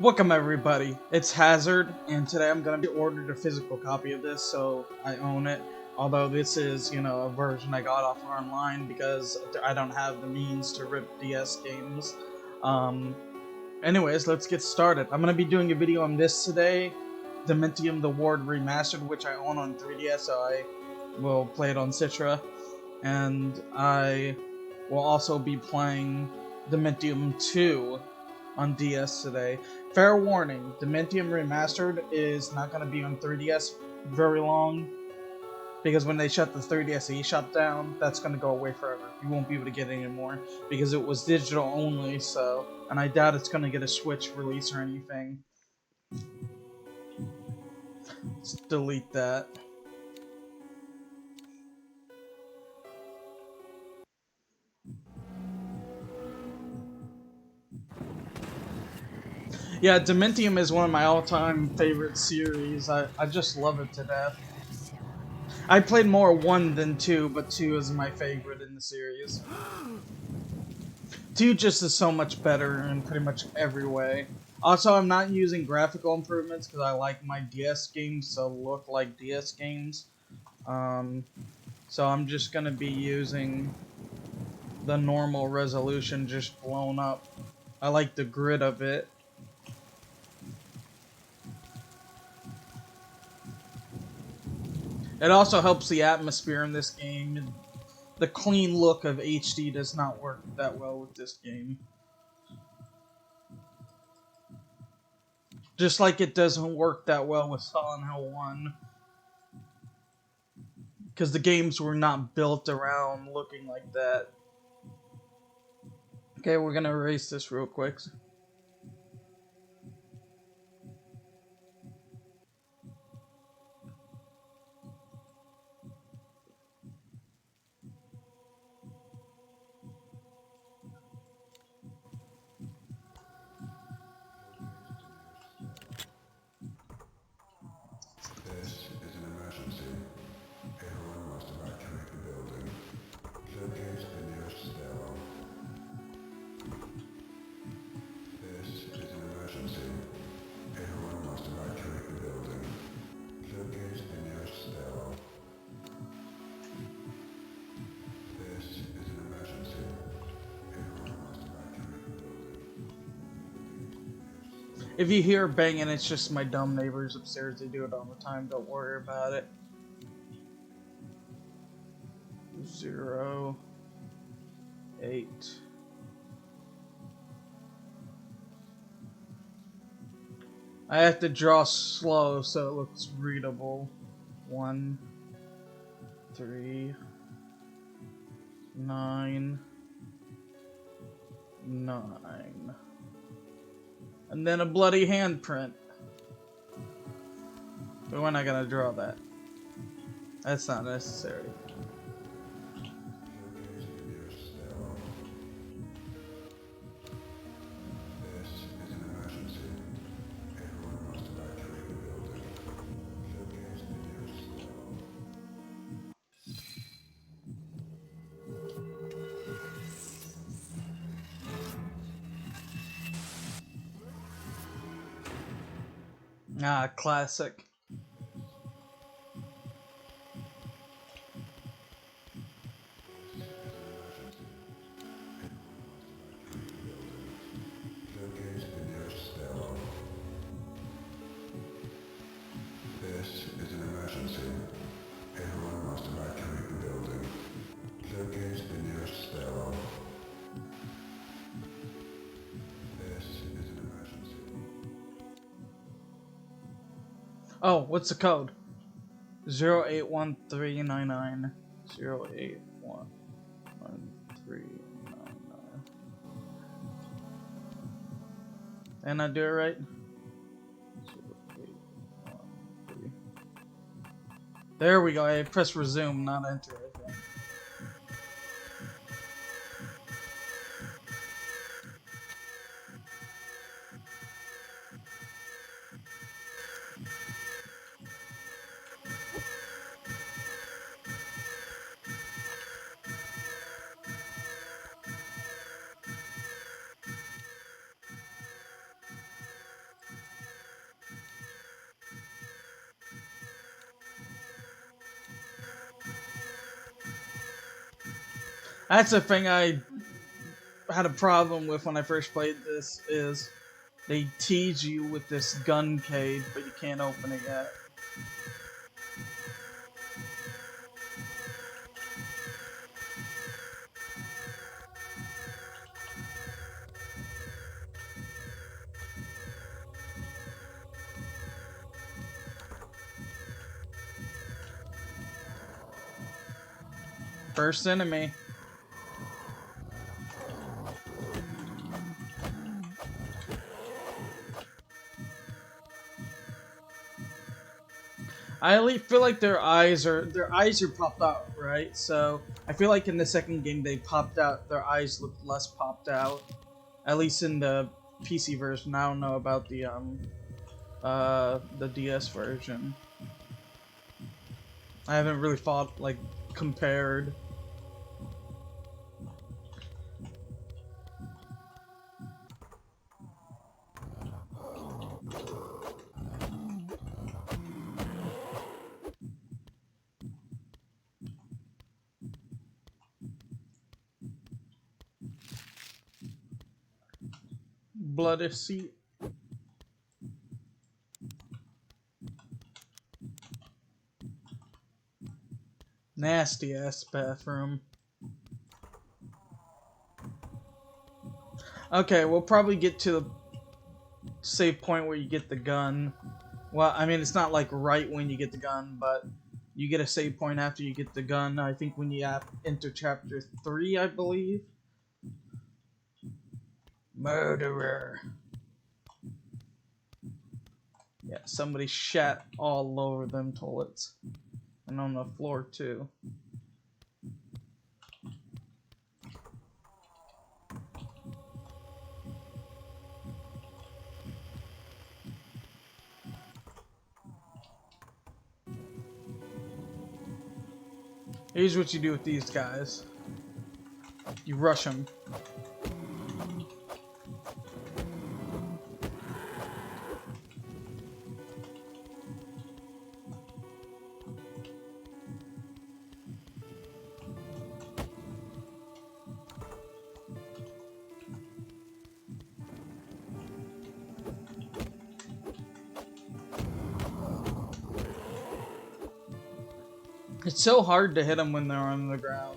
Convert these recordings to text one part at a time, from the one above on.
Welcome everybody, it's Hazard, and today I'm going to be ordered a physical copy of this, so I own it. Although this is, a version I got off online because I don't have the means to rip DS games. Anyways, let's get started. I'm going to be doing a video on this today, Dementium the Ward Remastered, which I own on 3DS, so I will play it on Citra. And I will also be playing Dementium 2 on DS today. Fair warning, Dementium Remastered is not going to be on 3DS very long, because when they shut the 3DS eShop down, that's going to go away forever. You won't be able to get it anymore, because it was digital only, and I doubt it's going to get a Switch release or anything. Let's delete that. Yeah, Dementium is one of my all-time favorite series. I just love it to death. I played more 1 than 2, but 2 is my favorite in the series. 2 just is so much better in pretty much every way. Also, I'm not using graphical improvements because I like my DS games to look like DS games. So I'm just going to be using the normal resolution just blown up. I like the grid of it. It also helps the atmosphere in this game. The clean look of HD does not work that well with this game. Just like it doesn't work that well with Silent Hill 1. Because the games were not built around looking like that. Okay, we're gonna erase this real quick. This is an emergency. Everyone must evacuate the building. Locate the nearest stairwell. This is an emergency. Everyone must evacuate the building. Locate the nearest stairwell. This is an emergency. Everyone must evacuate the building. If you hear banging, it's just my dumb neighbors upstairs. They do it all the time. Don't worry about it. 0, 8. I have to draw slow so it looks readable. 1, 3, 9, 9. And then a bloody handprint. But we're not gonna draw that. That's not necessary. Locate the nearest stairwell. This is an emergency. Everyone must evacuate the building. Locate the nearest stairwell. Ah, classic. Locate the nearest stairwell. This is an emergency. Everyone must evacuate the building. Locate the nearest stairwell. This is an emergency. Oh, what's the code? 081399. 081399. And I do it right? 0813. There we go. I press resume, not enter, I think. That's the thing I had a problem with when I first played this, is they tease you with this gun cage, but you can't open it yet. First enemy. I at least feel like their eyes are popped out, right? So I feel like in the second game they popped out, their eyes looked less popped out. At least in the PC version. I don't know about the DS version. I haven't really compared. Bloody seat. Nasty ass bathroom. Okay, we'll probably get to the save point where you get the gun. Well, I mean, it's not like right when you get the gun, but you get a save point after you get the gun. I think when you enter chapter 3, I believe. Murderer. Yeah, somebody shat all over them toilets. And on the floor, too. Here's what you do with these guys. You rush them. It's so hard to hit them when they're on the ground.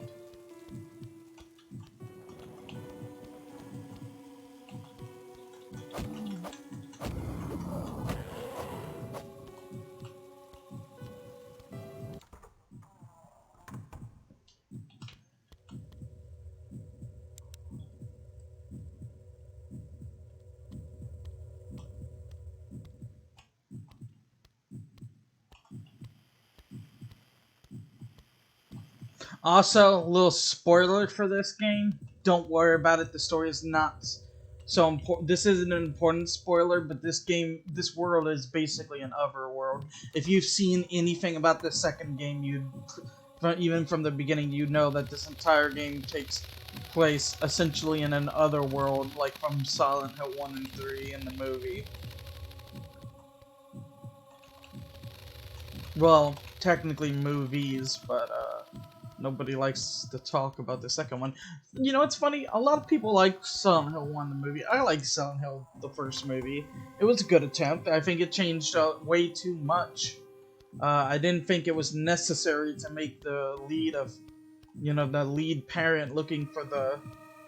Also, a little spoiler for this game. Don't worry about it. The story is not so important. This isn't an important spoiler, but this world is basically an otherworld. If you've seen anything about the second game, even from the beginning, you know that this entire game takes place essentially in an other world, like from Silent Hill 1 and 3 in the movie. Well, technically movies, but nobody likes to talk about the second one. You know, it's funny, a lot of people like Silent Hill 1, the movie. I like Silent Hill, the first movie. It was a good attempt. I think it changed way too much. I didn't think it was necessary to make the the lead parent looking for the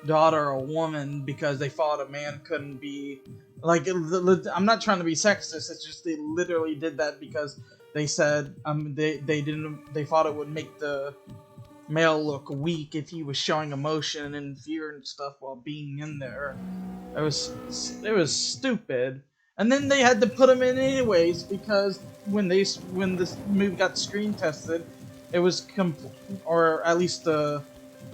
daughter a woman because they thought a man couldn't be... Like, I'm not trying to be sexist, it's just they literally did that because they said they thought it would make the male look weak if he was showing emotion and fear and stuff while being in there. It was stupid. And then they had to put him in anyways because when this movie got screen tested, it was or at least the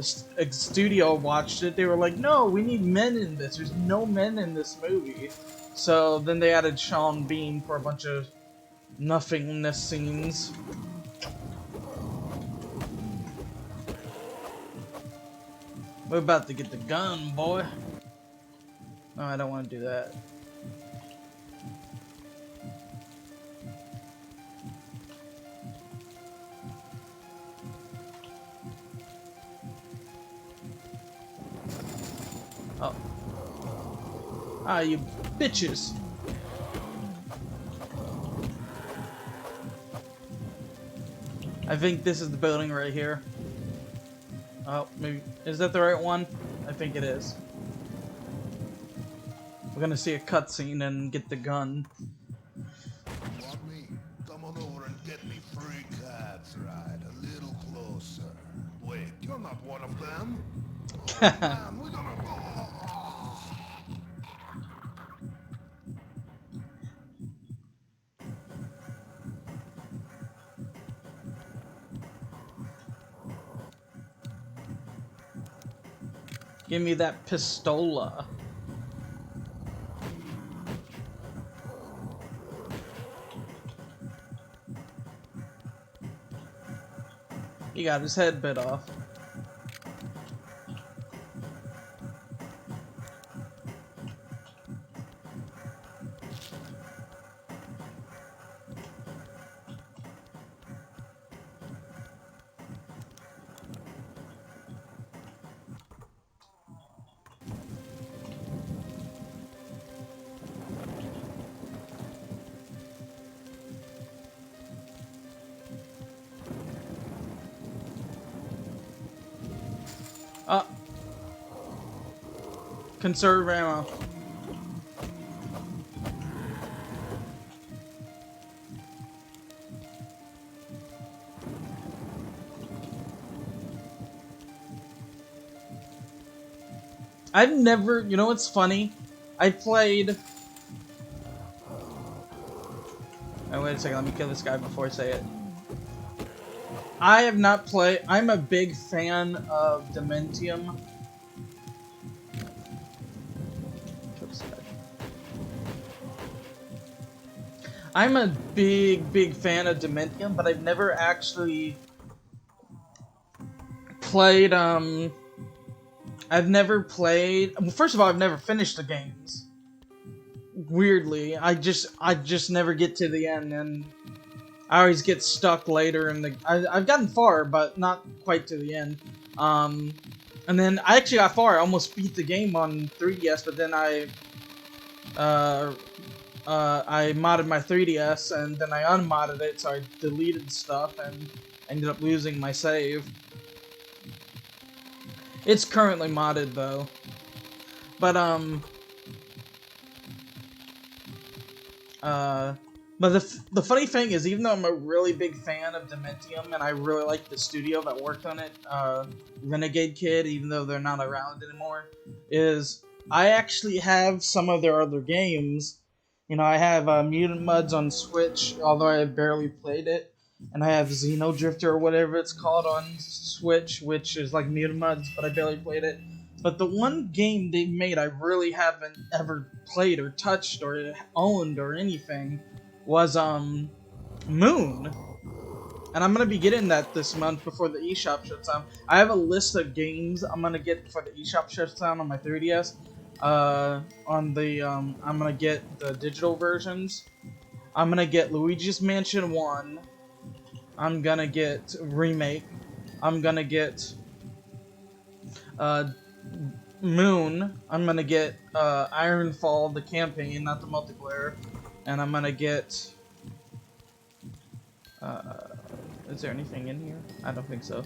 studio watched it. They were like, "No, we need men in this. There's no men in this movie." So then they added Sean Bean for a bunch of nothingness scenes. We're about to get the gun, boy. No, I don't want to do that. Oh. Ah, you bitches. I think this is the building right here. Oh, maybe. Is that the right one? I think it is. We're gonna see a cutscene and get the gun. Want me? Come on over and get me free. That's right, a little closer. Wait, you're not one of them? Oh man, we're gonna... Give me that pistola. He got his head bit off. Uh, conserve ammo. I've never, you know what's funny? I played... Oh, wait a second, let me kill this guy before I say it. I have not played... I'm a big fan of Dementium. I'm a big fan of Dementium, but I've never actually played, I've never played... Well, first of all, I've never finished the games. Weirdly, I just never get to the end, and I always get stuck later in the... I've gotten far, but not quite to the end. And then I actually got far. I almost beat the game on 3DS, but then I modded my 3DS, and then I unmodded it, so I deleted stuff, and ended up losing my save. It's currently modded, though. But, but the funny thing is, even though I'm a really big fan of Dementium, and I really like the studio that worked on it, Renegade Kid, even though they're not around anymore, is I actually have some of their other games. You know, I have Mutant Mudds on Switch, although I have barely played it, and I have Xenodrifter or whatever it's called on Switch, which is like Mutant Mudds, but I barely played it. But the one game they made I really haven't ever played or touched or owned or anything was Moon. And I'm gonna be getting that this month before the eShop shuts down. I have a list of games I'm gonna get before the eShop shuts down on my 3DS. I'm gonna get the digital versions. I'm gonna get Luigi's Mansion 1. I'm gonna get Remake. I'm gonna get Moon. I'm gonna get Ironfall, the campaign, not the multiplayer, and I'm gonna get. Is there anything in here? I don't think so.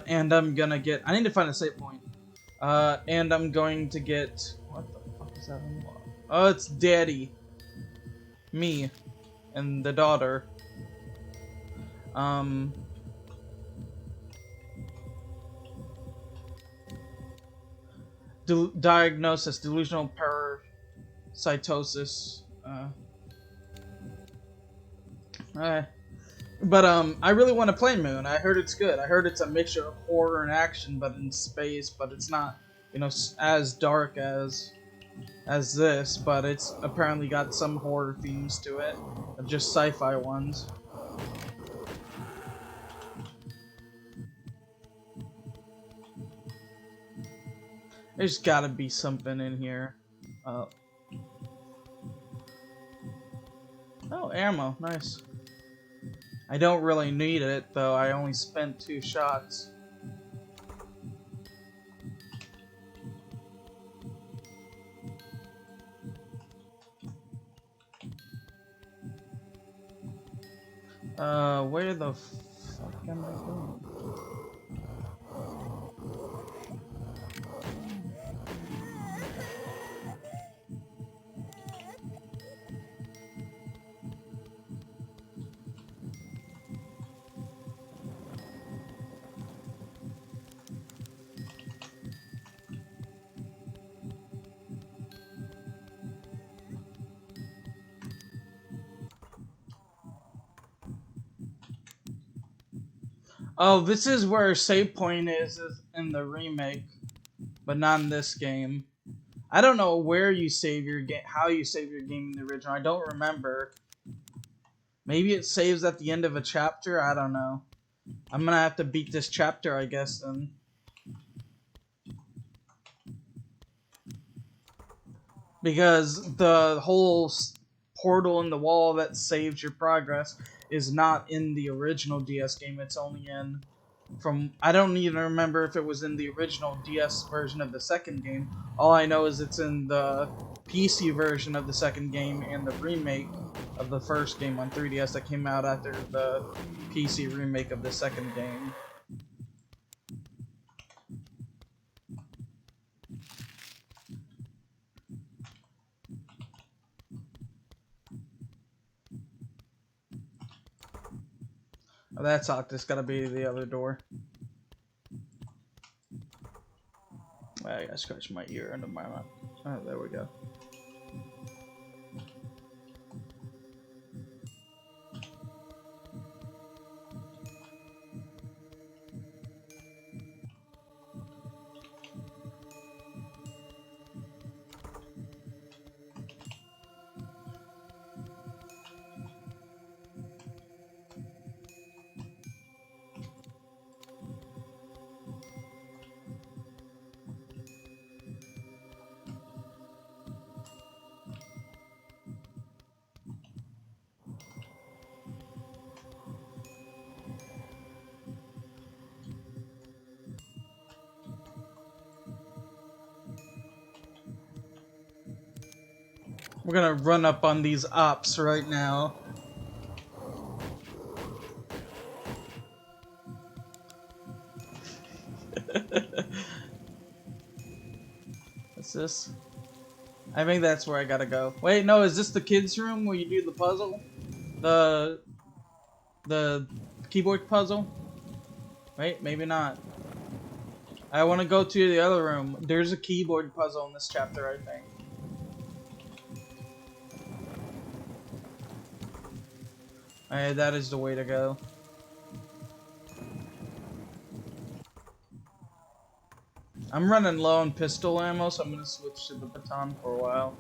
And I'm gonna get. I need to find a save point. And I'm going to get. What the fuck is that on the wall? Oh, it's Daddy. Me, and the daughter. Diagnosis: delusional parasitosis. But I really want to play Moon. I heard it's good. I heard it's a mixture of horror and action, but in space. But it's not, you know, as dark as this. But it's apparently got some horror themes to it, just sci-fi ones. There's gotta be something in here. Oh, ammo. Nice. I don't really need it, though. I only spent 2 shots. Where the fuck am I going? Oh, this is where save point is in the remake, but not in this game. I don't know where you save your game, how you save your game in the original. I don't remember. Maybe it saves at the end of a chapter. I don't know. I'm gonna have to beat this chapter, I guess, then. Because the whole portal in the wall that saves your progress is not in the original DS game. It's only in I don't even remember if it was in the original DS version of the second game. All I know is it's in the PC version of the second game and the remake of the first game on 3DS that came out after the PC remake of the second game. Oh, that's Octus. Gotta be the other door. I gotta scratch my ear under my mouth. Oh, there we go. We're gonna run up on these ops right now. What's this? I think that's where I gotta go. Wait, no, is this the kids' room where you do the puzzle? The keyboard puzzle? Wait, maybe not. I want to go to the other room. There's a keyboard puzzle in this chapter, I think. Alright, that is the way to go. I'm running low on pistol ammo, so I'm gonna switch to the baton for a while.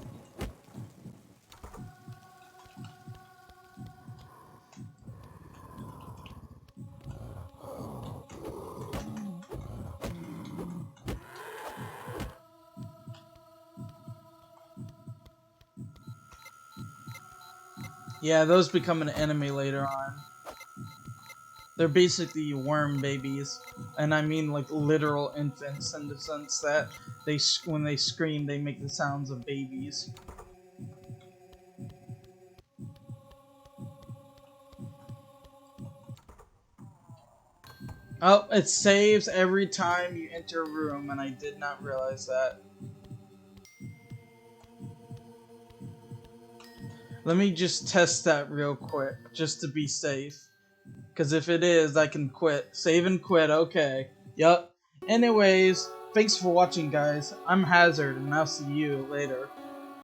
Yeah, those become an enemy later on. They're basically worm babies, and I mean like literal infants in the sense that when they scream, they make the sounds of babies. Oh, it saves every time you enter a room, and I did not realize that. Let me just test that real quick, just to be safe. Because if it is, I can quit. Save and quit, okay. Yup. Anyways, thanks for watching, guys. I'm Hazard, and I'll see you later.